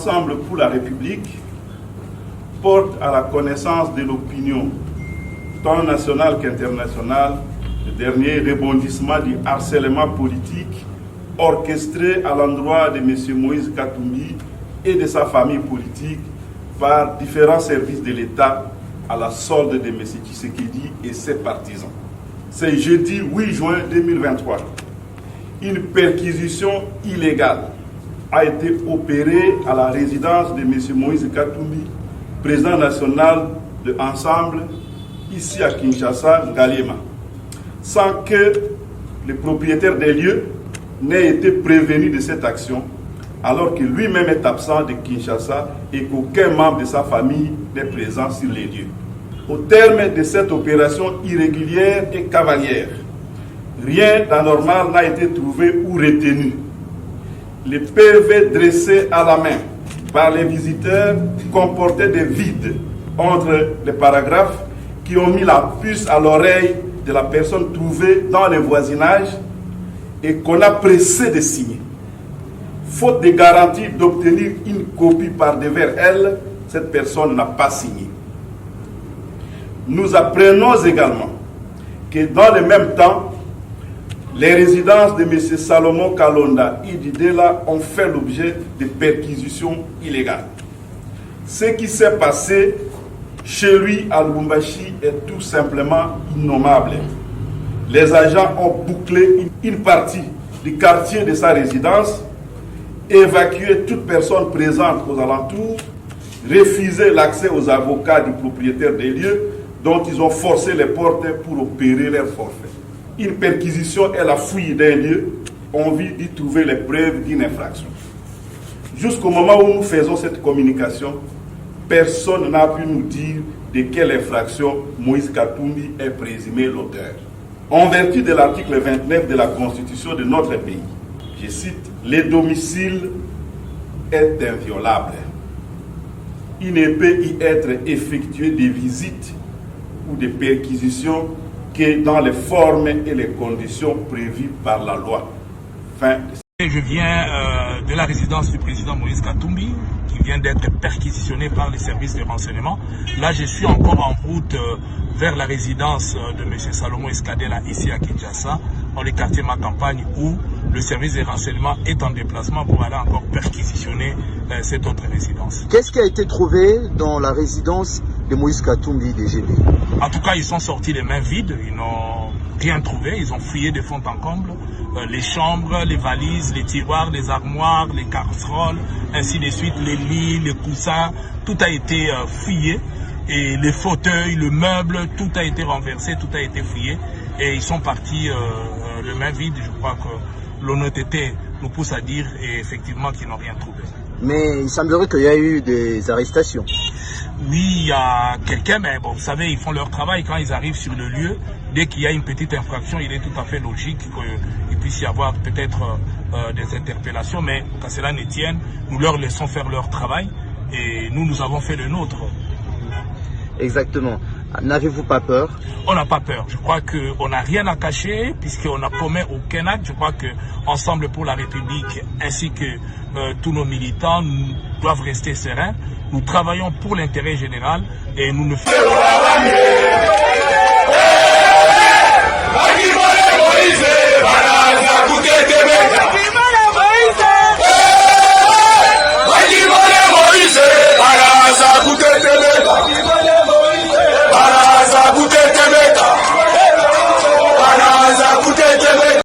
Ensemble pour la République porte à la connaissance de l'opinion, tant nationale qu'internationale, le dernier rebondissement du harcèlement politique orchestré à l'endroit de M. Moïse Katumbi et de sa famille politique par différents services de l'État à la solde de M. Tshisekedi et ses partisans. C'est jeudi 8 juin 2023. Une perquisition illégale a été opérée à la résidence de M. Moïse Katumbi, président national de Ensemble, ici à Kinshasa, Ngaliema, sans que le propriétaire des lieux n'ait été prévenu de cette action, alors que lui-même est absent de Kinshasa et qu'aucun membre de sa famille n'est présent sur les lieux. Au terme de cette opération irrégulière et cavalière, rien d'anormal n'a été trouvé ou retenu. Les PV dressés à la main par les visiteurs comportaient des vides entre les paragraphes qui ont mis la puce à l'oreille de la personne trouvée dans le voisinage et qu'on a pressé de signer. Faute de garantie d'obtenir une copie par devers elle, cette personne n'a pas signé. Nous apprenons également que dans le même temps, les résidences de M. Salomon Kalonda et d'Idela ont fait l'objet de perquisitions illégales. Ce qui s'est passé chez lui à Lubumbashi est tout simplement innommable. Les agents ont bouclé une partie du quartier de sa résidence, évacué toute personne présente aux alentours, refusé l'accès aux avocats du propriétaire des lieux, dont ils ont forcé les portes pour opérer leur forfait. Une perquisition est la fouille d'un lieu, on vit d'y trouver les preuves d'une infraction. Jusqu'au moment où nous faisons cette communication, personne n'a pu nous dire de quelle infraction Moïse Katumbi est présumé l'auteur. En vertu de l'article 29 de la Constitution de notre pays, je cite, « Le domicile est inviolable. Il ne peut y être effectué des visites ou des perquisitions que dans les formes et les conditions prévues par la loi. » Fin. Je viens de la résidence du président Moïse Katumbi, qui vient d'être perquisitionné par les services de renseignement. Là, je suis encore en route vers la résidence de M. Salomon Escadela, ici à Kinshasa, dans le quartier Ma Campagne, où le service de renseignement est en déplacement pour aller encore perquisitionner cette autre résidence. Qu'est-ce qui a été trouvé dans la résidence de Moïse Katumbi DGB? En tout cas, ils sont sortis les mains vides, ils n'ont rien trouvé, ils ont fouillé de fond en comble. Les chambres, les valises, les tiroirs, les armoires, les casseroles, ainsi de suite, les lits, les coussins, tout a été fouillé. Et les fauteuils, le meuble, tout a été renversé, tout a été fouillé. Et ils sont partis les mains vides. Je crois que l'honnêteté nous pousse à dire et effectivement qu'ils n'ont rien trouvé. Mais il semblerait qu'il y a eu des arrestations. Oui, il y a quelqu'un, mais bon, vous savez, ils font leur travail quand ils arrivent sur le lieu. Dès qu'il y a une petite infraction, il est tout à fait logique qu'il puisse y avoir peut-être des interpellations. Mais qu'à cela ne tienne, nous leur laissons faire leur travail et nous avons fait le nôtre. Exactement. N'avez-vous pas peur? On n'a pas peur. Je crois qu'on n'a rien à cacher puisqu'on n'a commis aucun acte. Je crois que Ensemble pour la République ainsi que tous nos militants doivent rester sereins. Nous travaillons pour l'intérêt général et nous ne faisons